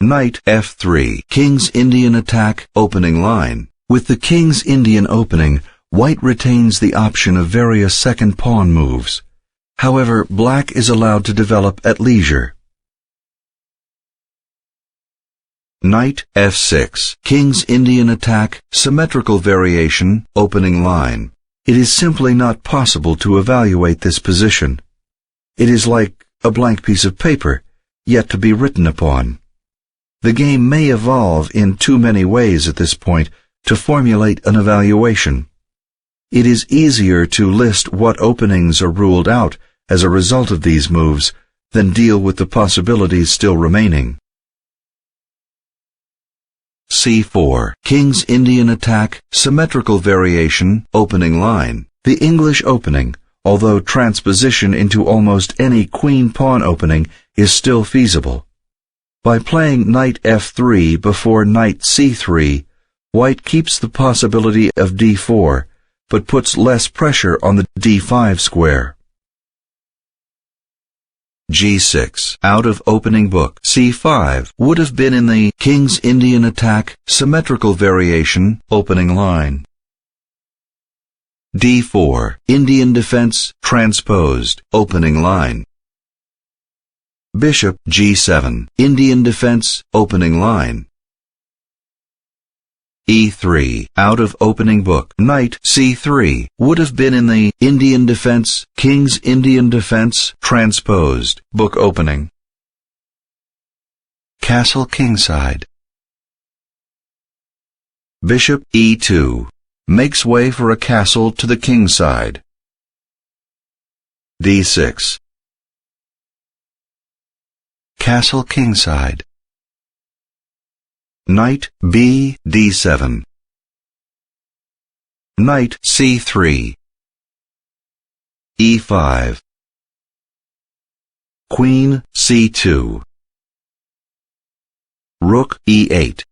Knight f3, King's Indian attack, opening line. With the King's Indian opening, White retains the option of various second pawn moves. However, Black is allowed to develop at leisure. Knight f6, King's Indian attack, symmetrical variation, opening line. It is simply not possible to evaluate this position. It is like a blank piece of paper, yet to be written upon. The game may evolve in too many ways at this point to formulate an evaluation. It is easier to list what openings are ruled out as a result of these moves than deal with the possibilities still remaining. c4, King's Indian attack, symmetrical variation, opening line. The English opening, although transposition into almost any queen-pawn opening, is still feasible. By playing Knight f3 before Knight c3, White keeps the possibility of d4, but puts less pressure on the d5 square. g6, out of opening book. c5 would have been in the King's Indian attack, symmetrical variation, opening line. d4, Indian defense, transposed, opening line. Bishop g7, Indian defense, opening line. e3, out of opening book. Knight c3 would have been in the Indian defense, King's Indian defense, transposed, book opening. Castle kingside. Bishop e2 makes way for a castle to the kingside. d6. Castle kingside. Knight b d7. Knight c3. e5. Queen c2. Rook e8.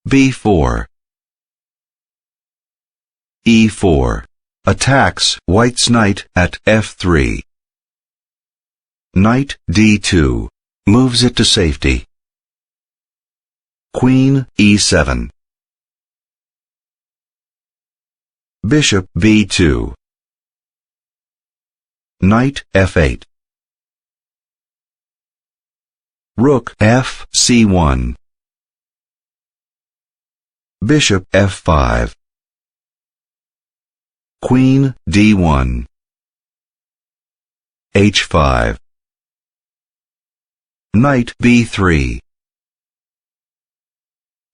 b4. e4. Attacks White's knight at f3. Knight d2. Moves it to safety. Queen e7. Bishop b2. Knight f8. Rook f c1. Bishop f5. Queen d1. h5. Knight b3.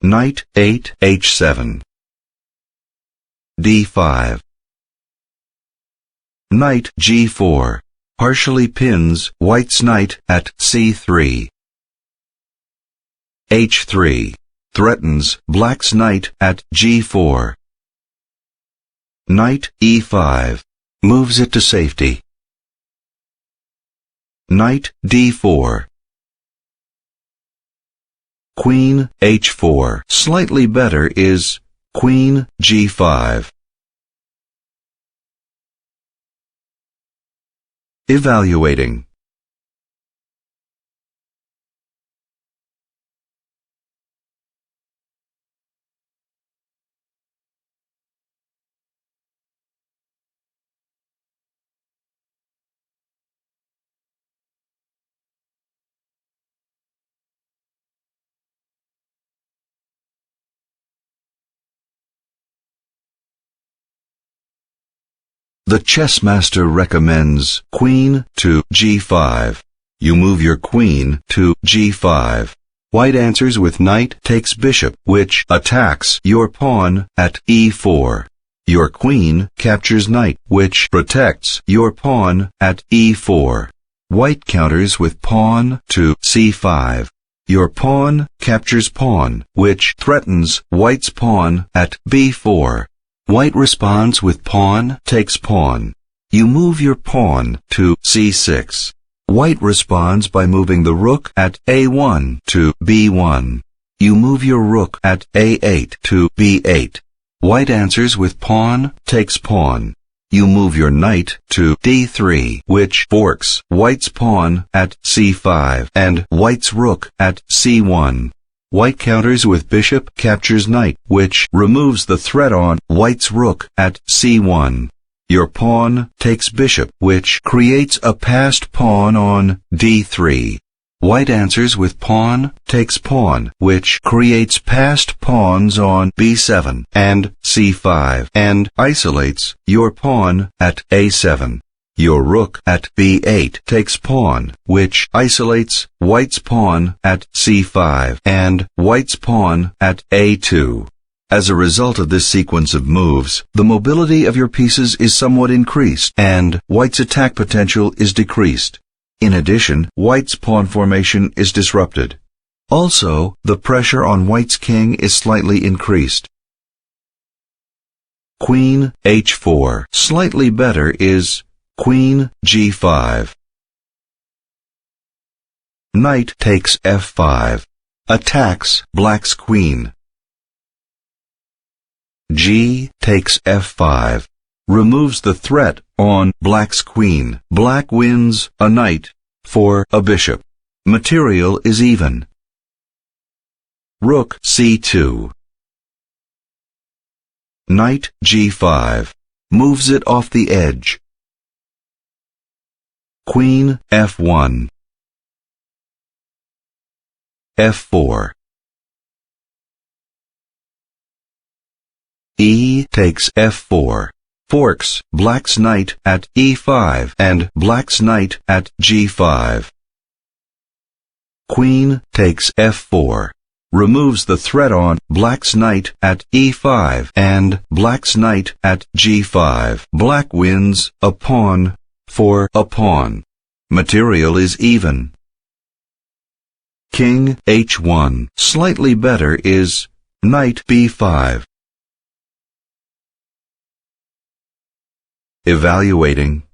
Knight 8 h7. d5. Knight g4 partially pins White's knight at c3. h3 threatens Black's knight at g4. Knight e5 moves it to safety. Knight d4. Queen h4. Slightly better is Queen g5. Evaluating. The chess master recommends Queen to g5. You move your queen to g5. White answers with Knight takes Bishop, which attacks your pawn at e4. Your queen captures Knight, which protects your pawn at e4. White counters with pawn to c5. Your pawn captures pawn, which threatens White's pawn at b4. White responds with pawn takes pawn. You move your pawn to c6. White responds by moving the rook at a1 to b1. You move your rook at a8 to b8. White answers with pawn takes pawn. You move your knight to d3, which forks white's pawn at c5 and white's rook at c1. White counters with bishop captures knight, which removes the threat on white's rook at c1. Your pawn takes bishop, which creates a passed pawn on d3. White answers with pawn takes pawn, which creates passed pawns on b7 and c5 and isolates your pawn at a7. Your rook at b8 takes pawn, which isolates white's pawn at c5 and white's pawn at a2. As a result of this sequence of moves, the mobility of your pieces is somewhat increased, and white's attack potential is decreased. In addition, white's pawn formation is disrupted. Also, the pressure on white's king is slightly increased. Queen h4. Slightly better is Queen g5. Knight takes f5. Attacks black's queen. G takes f5. Removes the threat on black's queen. Black wins a knight for a bishop. Material is even. Rook c2. Knight g5. Moves it off the edge. Queen f1. f4. E takes f4. Forks black's knight at e5 and black's knight at g5. Queen takes f4. Removes the threat on black's knight at e5 and black's knight at g5. Black wins a pawn for a pawn. Material is even. King h1. Slightly better is knight b5. Evaluating.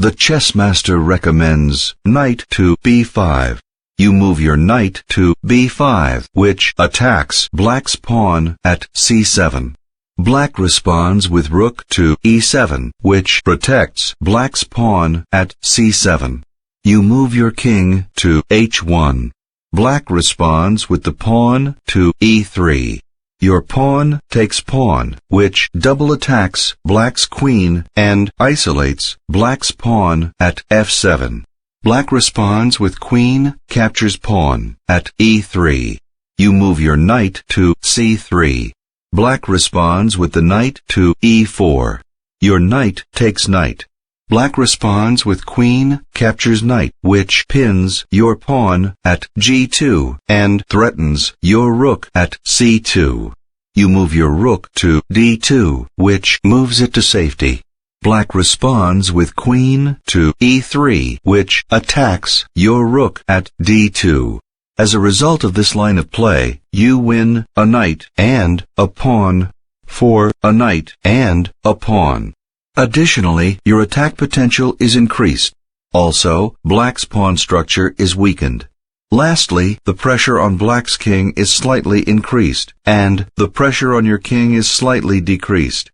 The chess master recommends knight to b5. You move your knight to b5, which attacks black's pawn at c7. Black responds with rook to e7, which protects black's pawn at c7. You move your king to h1. Black responds with the pawn to e3. Your pawn takes pawn, which double attacks black's queen and isolates black's pawn at f7. Black responds with queen captures pawn at e3. You move your knight to c3. Black responds with the knight to e4. Your knight takes knight. Black responds with queen captures knight, which pins your pawn at g2 and threatens your rook at c2. You move your rook to d2, which moves it to safety. Black responds with queen to e3, which attacks your rook at d2. As a result of this line of play, you win a knight and a pawn for a knight and a pawn. Additionally, your attack potential is increased. Also, black's pawn structure is weakened. Lastly, the pressure on black's king is slightly increased, and the pressure on your king is slightly decreased.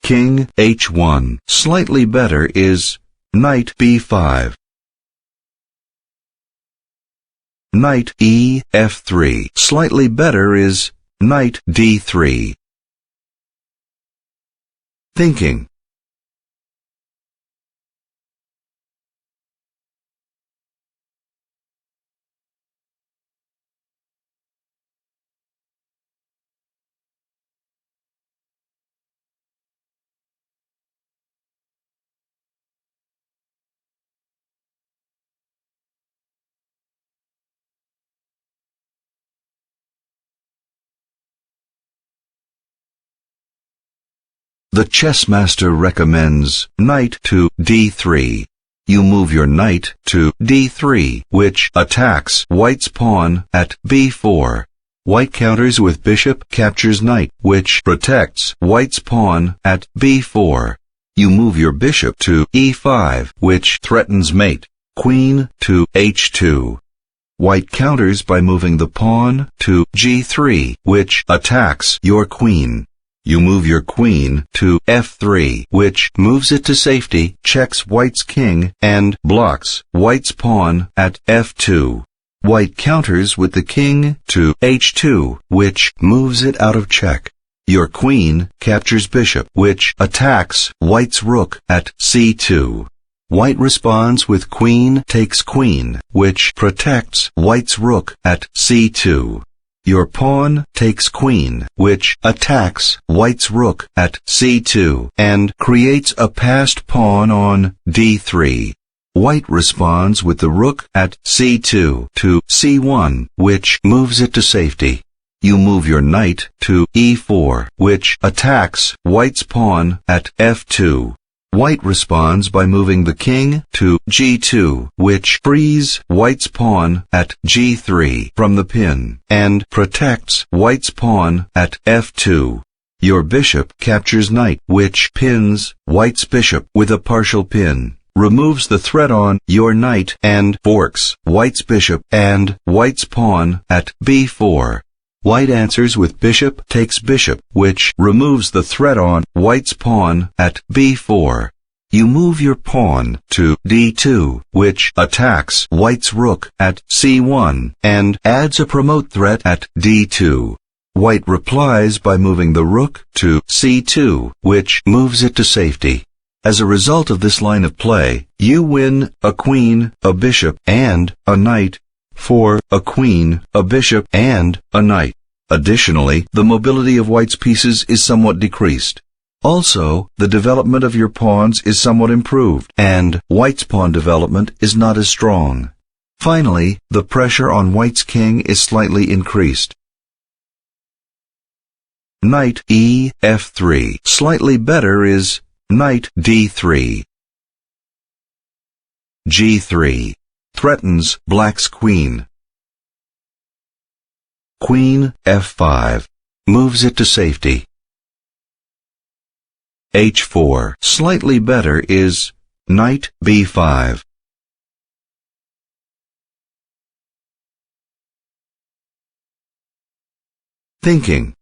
King h1. Slightly better is knight b5. Knight e f3. Slightly better is knight d3. Thinking. The chess master recommends knight to d3. You move your knight to d3, which attacks white's pawn at b4. White counters with bishop, captures knight, which protects white's pawn at b4. You move your bishop to e5, which threatens mate. Queen to h2. White counters by moving the pawn to g3, which attacks your queen. You move your queen to f3, which moves it to safety, checks white's king, and blocks white's pawn at f2. White counters with the king to h2, which moves it out of check. Your queen captures bishop, which attacks white's rook at c2. White responds with queen takes queen, which protects white's rook at c2. Your pawn takes queen, which attacks white's rook at c2 and creates a passed pawn on d3. White responds with the rook at c2 to c1, which moves it to safety. You move your knight to e4, which attacks white's pawn at f2. White responds by moving the king to g2, which frees white's pawn at g3 from the pin and protects white's pawn at f2. Your bishop captures knight, which pins white's bishop with a partial pin, removes the threat on your knight, and forks white's bishop and white's pawn at b4. White answers with bishop takes bishop, which removes the threat on white's pawn at b4. You move your pawn to d2, which attacks white's rook at c1 and adds a promote threat at d2. White replies by moving the rook to c2, which moves it to safety. As a result of this line of play, you win a queen, a bishop, and a knight for a queen, a bishop, and a knight. Additionally, the mobility of white's pieces is somewhat decreased. Also, the development of your pawns is somewhat improved, and white's pawn development is not as strong. Finally, the pressure on white's king is slightly increased. Knight e f3. Slightly better is knight d3. g3. Threatens black's queen. Queen f5. Moves it to safety. h4. Slightly better is knight b5. Thinking.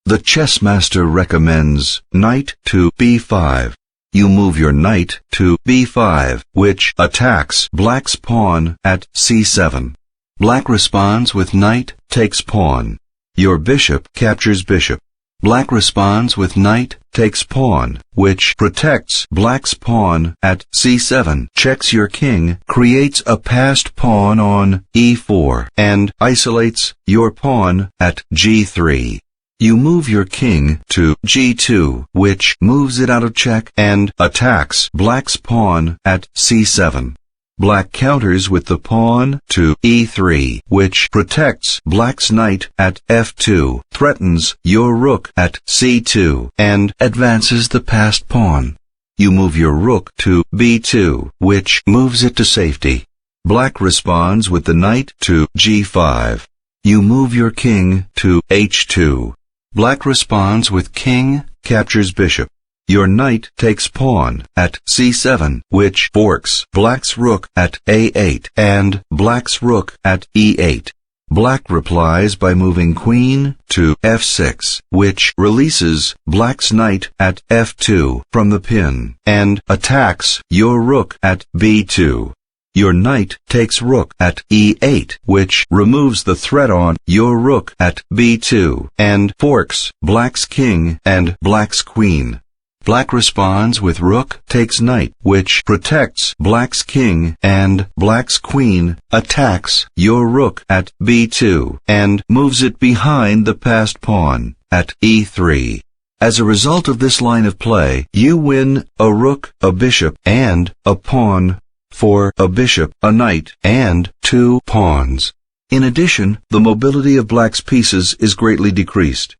The chess master recommends knight to b5. You move your knight to b5, which attacks black's pawn at c7. Black responds with knight takes pawn. Your bishop captures bishop. Black responds with knight takes pawn, which protects black's pawn at c7, checks your king, creates a passed pawn on e4, and isolates your pawn at g3. You move your king to g2, which moves it out of check and attacks black's pawn at c7. Black counters with the pawn to e3, which protects black's knight at f2, threatens your rook at c2, and advances the passed pawn. You move your rook to b2, which moves it to safety. Black responds with the knight to g5. You move your king to h2. Black responds with king captures bishop. Your knight takes pawn at c7, which forks black's rook at a8 and black's rook at e8. Black replies by moving queen to f6, which releases black's knight at f2 from the pin and attacks your rook at b2. Your knight takes rook at e8, which removes the threat on your rook at b2 and forks black's king and black's queen. Black responds with rook takes knight, which protects black's king, and black's queen attacks your rook at b2 and moves it behind the passed pawn at e3. As a result of this line of play, you win a rook, a bishop, and a pawn for a bishop, a knight, and 2 pawns. In addition, the mobility of black's pieces is greatly decreased.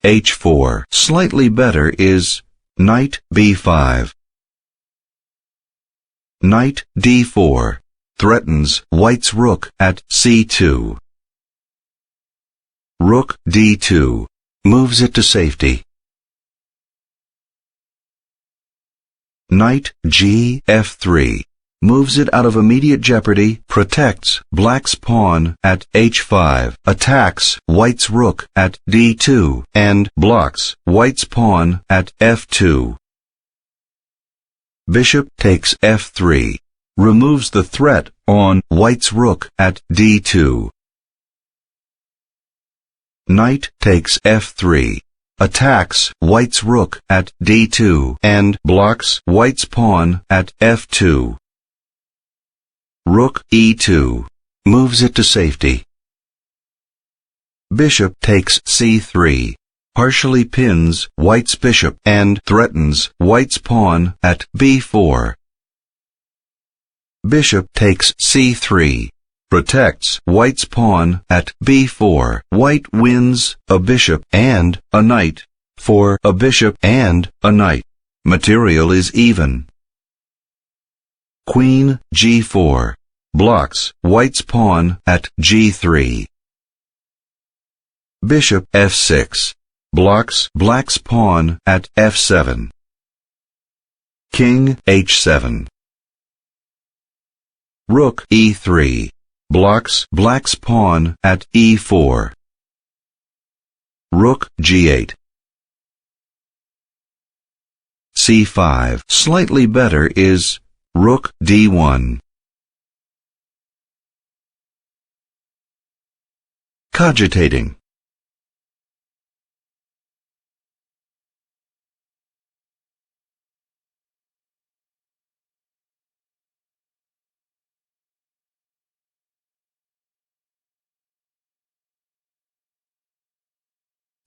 h4. Slightly better is knight b5. Knight d4 threatens white's rook at c2. Rook d2 moves it to safety. Knight g f3 moves it out of immediate jeopardy, protects black's pawn at h5, attacks white's rook at d2, and blocks white's pawn at f2. Bishop takes f3, removes the threat on white's rook at d2. Knight takes f3, attacks white's rook at d2 and blocks white's pawn at f2. Rook e2 moves it to safety. Bishop takes c3, partially pins white's bishop and threatens white's pawn at b4. Bishop takes c3, protects white's pawn at b4. White wins a bishop and a knight for a bishop and a knight. Material is even. Queen g4 blocks white's pawn at g3. Bishop f6 blocks black's pawn at f7. King h7. Rook e3 blocks black's pawn at e4. Rook g8. c5. Slightly better is rook d1. Cogitating.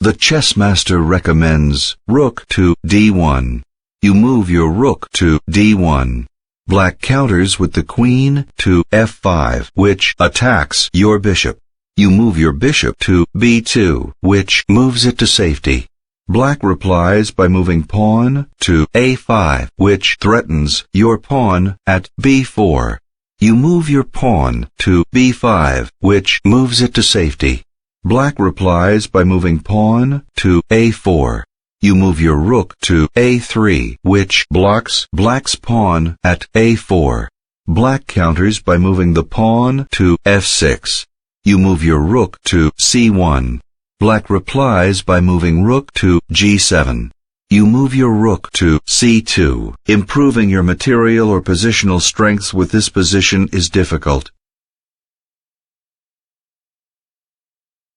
The chess master recommends rook to d1. You move your rook to d1. Black counters with the queen to f5, which attacks your bishop. You move your bishop to b2, which moves it to safety. Black replies by moving pawn to a5, which threatens your pawn at b4. You move your pawn to b5, which moves it to safety. Black replies by moving pawn to a4. You move your rook to a3, which blocks black's pawn at a4. Black counters by moving the pawn to f6. You move your rook to c1. Black replies by moving rook to g7. You move your rook to c2. Improving your material or positional strengths with this position is difficult.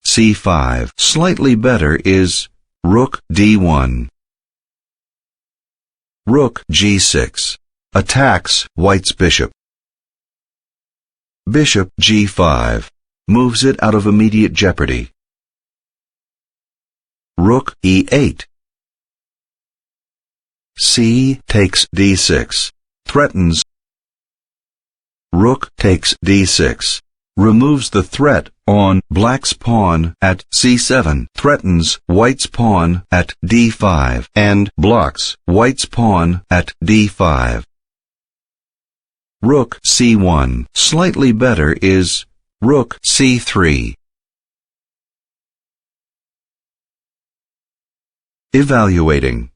c5. Slightly better is rook d1. Rook g6 attacks white's bishop. Bishop g5 moves it out of immediate jeopardy. Rook e8. C takes d6, threatens. Rook takes d6, removes the threat on black's pawn at c7, threatens white's pawn at d5, and blocks white's pawn at d5. Rook c1. Slightly better is rook c3. Evaluating.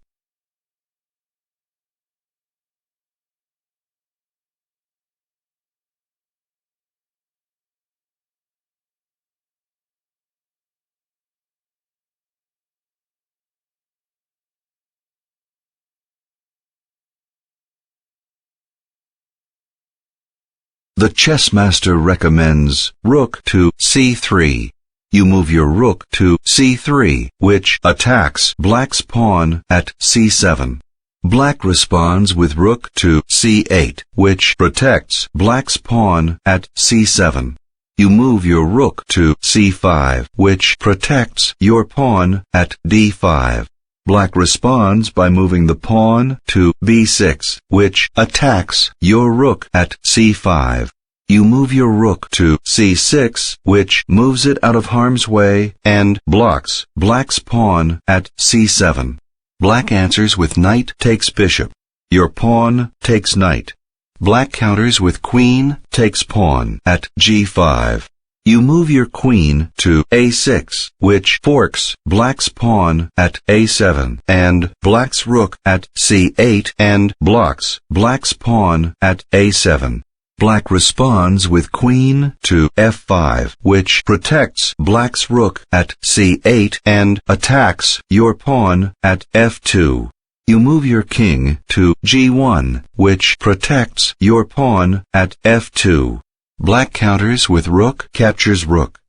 The chess master recommends rook to c3. You move your rook to c3, which attacks black's pawn at c7. Black responds with rook to c8, which protects black's pawn at c7. You move your rook to c5, which protects your pawn at d5. Black responds by moving the pawn to b6, which attacks your rook at c5. You move your rook to c6, which moves it out of harm's way and blocks black's pawn at c7. Black answers with knight takes bishop. Your pawn takes knight. Black counters with queen takes pawn at g5. You move your queen to a6, which forks black's pawn at a7 and black's rook at c8 and blocks black's pawn at a7. Black responds with queen to f5, which protects black's rook at c8 and attacks your pawn at f2. You move your king to g1, which protects your pawn at f2. Black counters with rook captures rook.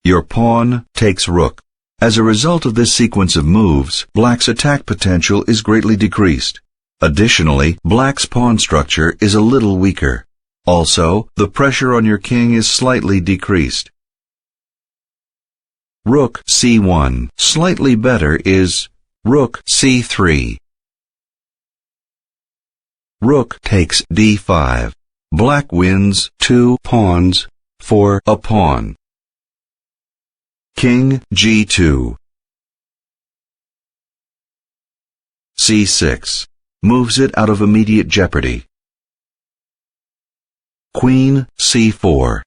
Your pawn takes rook. As a result of this sequence of moves, black's attack potential is greatly decreased. Additionally, black's pawn structure is a little weaker. Also, the pressure on your king is slightly decreased. Rook c1. Slightly better is rook c3. Rook takes d5. Black wins 2 pawns for a pawn. King g2. c6. Moves it out of immediate jeopardy. Queen c4.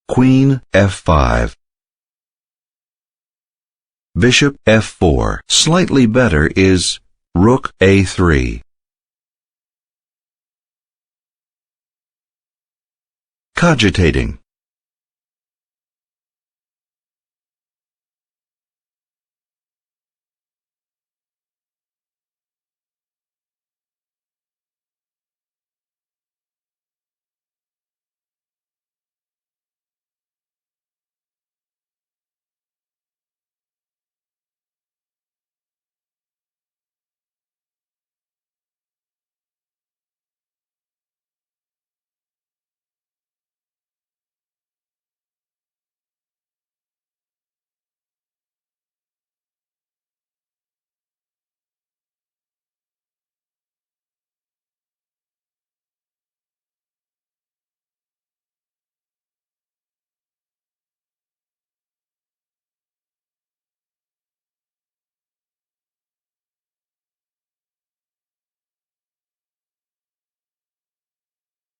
Queen f5. Bishop f4. Slightly better is rook a3. Cogitating.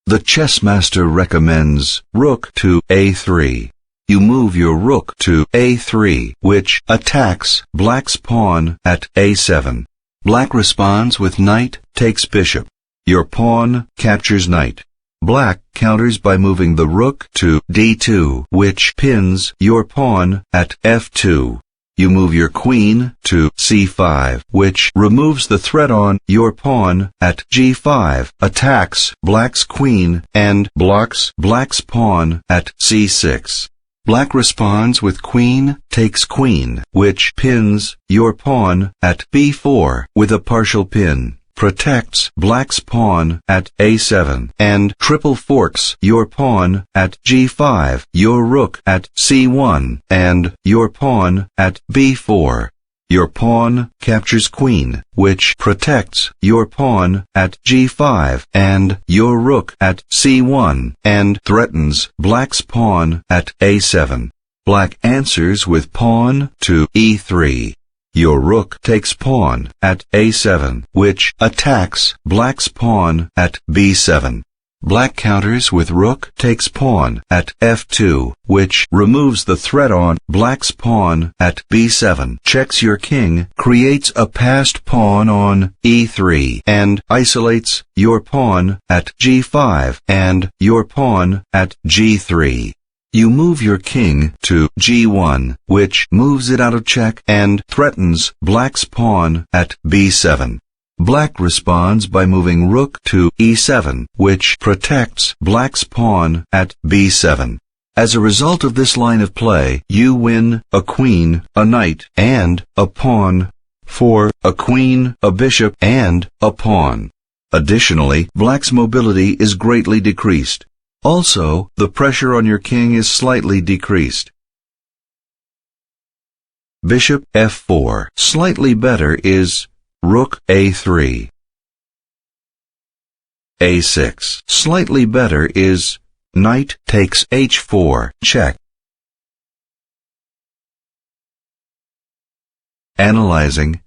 The chess master recommends rook to a3. You move your rook to a3, which attacks black's pawn at a7. Black responds with knight takes bishop. Your pawn captures knight. Black counters by moving the rook to d2, which pins your pawn at f2. You move your queen to c5, which removes the threat on your pawn at g5, attacks black's queen, and blocks black's pawn at c6. Black responds with queen takes queen, which pins your pawn at b4 with a partial pin, protects black's pawn at a7, and triple forks your pawn at g5, your rook at c1, and your pawn at b4. Your pawn captures queen, which protects your pawn at g5 and your rook at c1, and threatens black's pawn at a7. Black answers with pawn to e3. Your rook takes pawn at a7, which attacks black's pawn at b7. Black counters with rook takes pawn at f2, which removes the threat on black's pawn at b7, checks your king, creates a passed pawn on e3, and isolates your pawn at g5 and your pawn at g3. You move your king to g1, which moves it out of check and threatens black's pawn at b7. Black responds by moving rook to e7, which protects black's pawn at b7. As a result of this line of play, you win a queen, a knight, and a pawn for a queen, a bishop, and a pawn. Additionally, black's mobility is greatly decreased. Also, the pressure on your king is slightly decreased. Bishop f4. Slightly better is rook a3. a6. Slightly better is knight takes h4, check. Analyzing.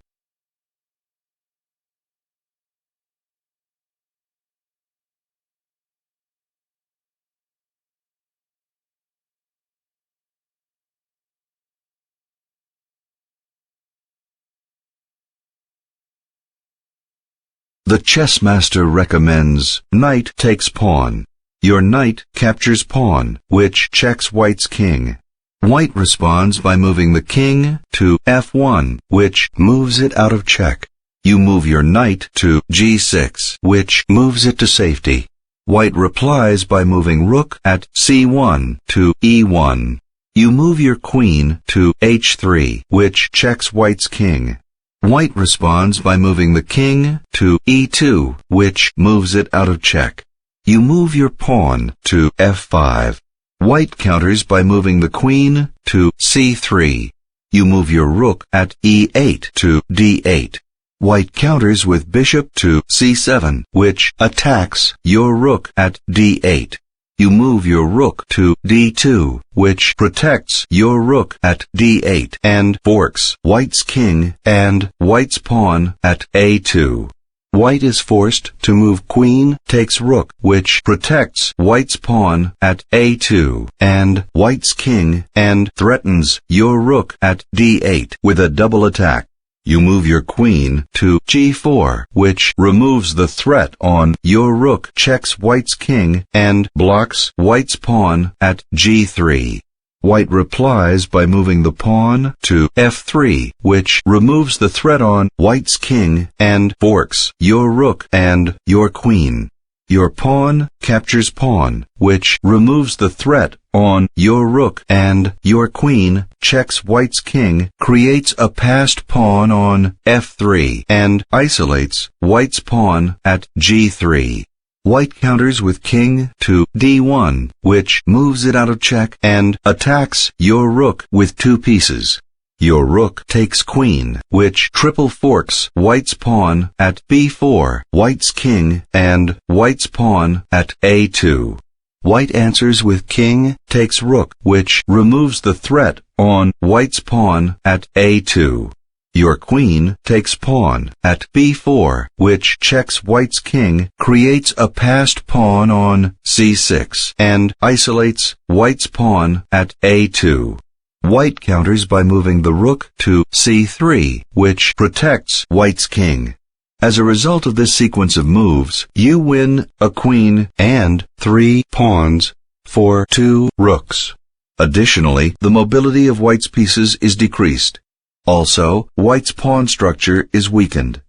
The chess master recommends knight takes pawn. Your knight captures pawn, which checks white's king. White responds by moving the king to f1, which moves it out of check. You move your knight to g6, which moves it to safety. White replies by moving rook at c1 to e1. You move your queen to h3, which checks white's king. White responds by moving the king to e2, which moves it out of check. You move your pawn to f5. White counters by moving the queen to c3. You move your rook at e8 to d8. White counters with bishop to c7, which attacks your rook at d8. You move your rook to d2, which protects your rook at d8 and forks white's king and white's pawn at a2. White is forced to move queen takes rook, which protects white's pawn at a2 and white's king and threatens your rook at d8 with a double attack. You move your queen to g4, which removes the threat on your rook, checks white's king, and blocks white's pawn at g3. White replies by moving the pawn to f3, which removes the threat on white's king and forks your rook and your queen. Your pawn captures pawn, which removes the threat on your rook, and your queen checks white's king, creates a passed pawn on f3, and isolates white's pawn at g3. White counters with king to d1, which moves it out of check and attacks your rook with two pieces. Your rook takes queen, which triple forks white's pawn at b4, white's king, and white's pawn at a2. White answers with king takes rook, which removes the threat on white's pawn at a2. Your queen takes pawn at b4, which checks white's king, creates a passed pawn on c6, and isolates white's pawn at a2. White counters by moving the rook to c3, which protects white's king. As a result of this sequence of moves, you win a queen and 3 pawns for 2 rooks. Additionally, the mobility of white's pieces is decreased. Also, white's pawn structure is weakened.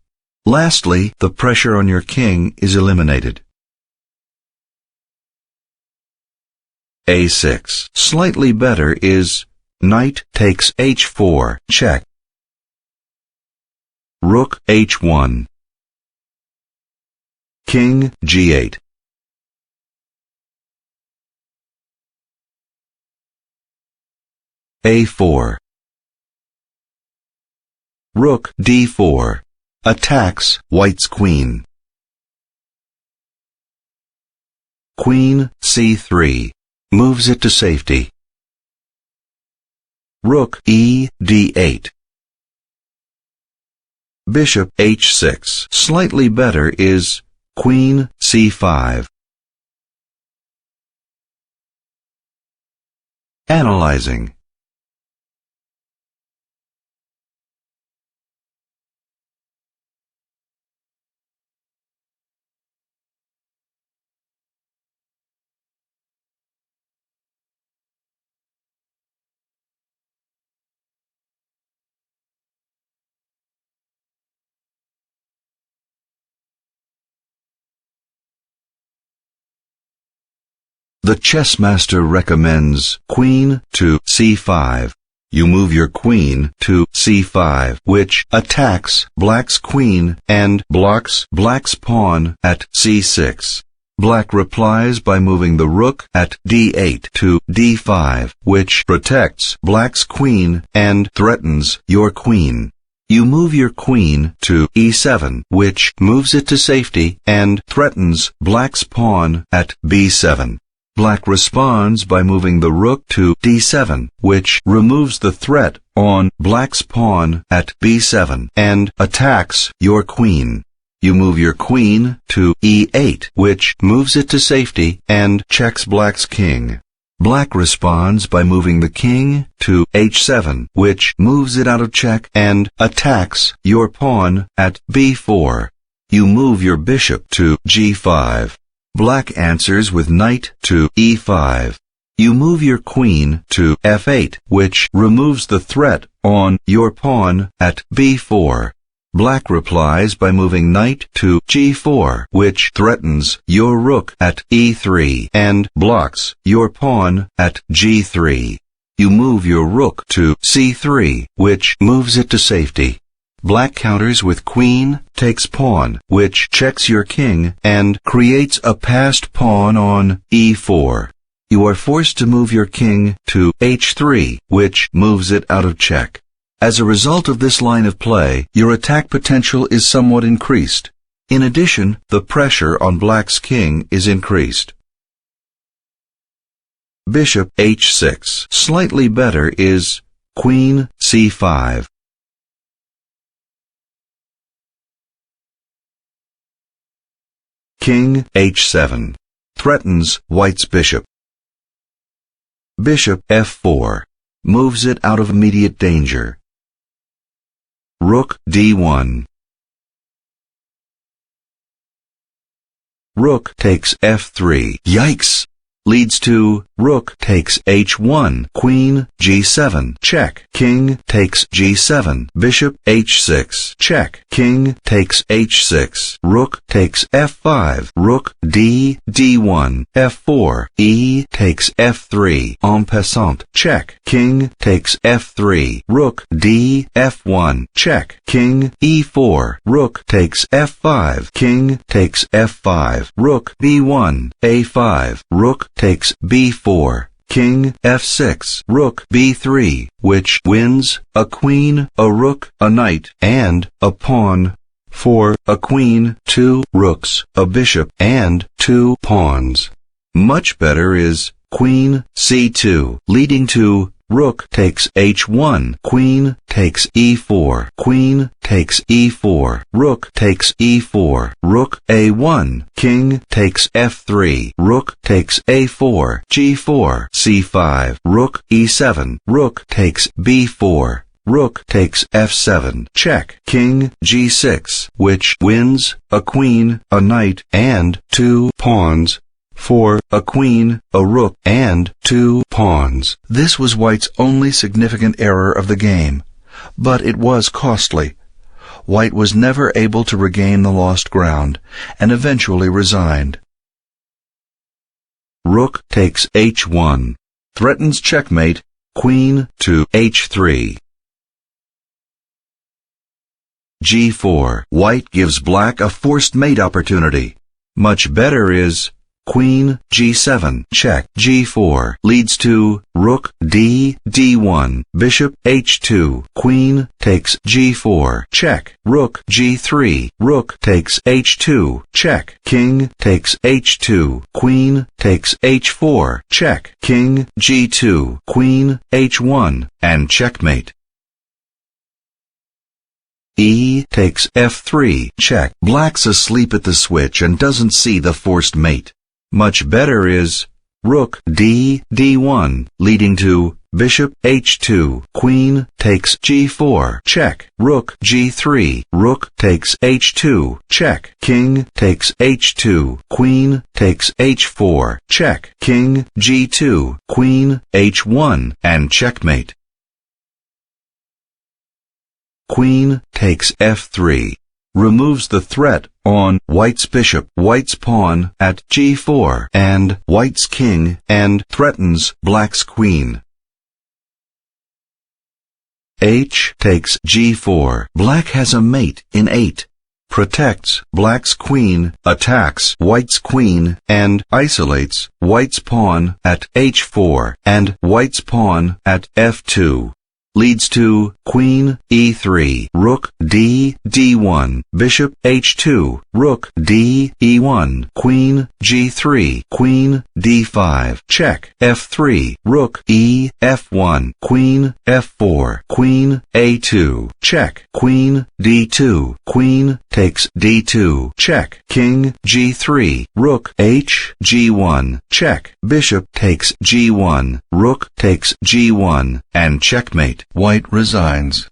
Lastly, the pressure on your king is eliminated. a6. Slightly better is knight takes h4, check. Rook h1. King g8. a4. Rook d4 attacks white's queen. Queen c3 moves it to safety. Rook e d8. Bishop h6. Slightly better is queen c5. Analyzing. The chess master recommends queen to c5. You move your queen to c5, which attacks black's queen and blocks black's pawn at c6. Black replies by moving the rook at d8 to d5, which protects black's queen and threatens your queen. You move your queen to e7, which moves it to safety and threatens black's pawn at b7. Black responds by moving the rook to d7, which removes the threat on black's pawn at b7 and attacks your queen. You move your queen to e8, which moves it to safety and checks black's king. Black responds by moving the king to h7, which moves it out of check and attacks your pawn at b4. You move your bishop to g5. Black answers with knight to e5. You move your queen to f8, which removes the threat on your pawn at b4. Black replies by moving knight to g4, which threatens your rook at e3 and blocks your pawn at g3. You move your rook to c3, which moves it to safety. Black counters with queen takes pawn, which checks your king and creates a passed pawn on e4. You are forced to move your king to h3, which moves it out of check. As a result of this line of play, your attack potential is somewhat increased. In addition, the pressure on black's king is increased. Bishop h6. Slightly better is queen c5. King h7 threatens white's bishop. Bishop f4 moves it out of immediate danger. Rook d1. Rook takes f3. Yikes! Leads to rook takes h1. Queen g7. Check. King takes g7. Bishop h6. Check. King takes h6. Rook takes f5. Rook d1. f4. E takes f3. En passant. Check. King takes f3. Rook d f1. Check. King e4. Rook takes f5. King takes f5. Rook b1. a5. Rook takes b4. King f6. Rook b3, which wins a queen, a rook, a knight, and a pawn. For a queen, 2 rooks, a bishop, and 2 pawns. Much better is queen c2, leading to rook takes h1, queen takes e4, queen takes e4, rook takes e4, rook a1, king takes f3, rook takes a4, g4, c5, rook e7, rook takes b4, rook takes f7, check, king g6, which wins a queen, a knight, and 2 pawns. For a queen, a rook, and 2 pawns. This was white's only significant error of the game, but it was costly. White was never able to regain the lost ground, and eventually resigned. Rook takes h1. Threatens checkmate, queen to h3. g4. White gives black a forced mate opportunity. Much better is queen g7, check, g4, leads to rook d1, bishop h2, queen takes g4, check, rook g3, rook takes h2, check, king takes h2, queen takes h4, check, king g2, queen h1, and checkmate. E takes f3, check. Black's asleep at the switch and doesn't see the forced mate. Much better is rook d1, leading to bishop h2, queen takes g4, check, rook g3, rook takes h2, check, king takes h2, queen takes h4, check, king g2, queen h1, and checkmate. Queen takes f3. removes the threat on White's bishop, White's pawn at g4, and White's king, and threatens Black's queen. H takes g4. Black has a mate in 8. Protects Black's queen, attacks White's queen, and isolates White's pawn at h4 and White's pawn at f2. Leads to Queen e3, Rook d, d1, Bishop h2, Rook d, e1, Queen g3, Queen d5, check, f3, Rook e, f1, Queen f4, Queen a2, check, Queen d2, Queen takes d2, check, King g3, Rook h, g1, check, Bishop takes g1, Rook takes g1, and checkmate. White resigns.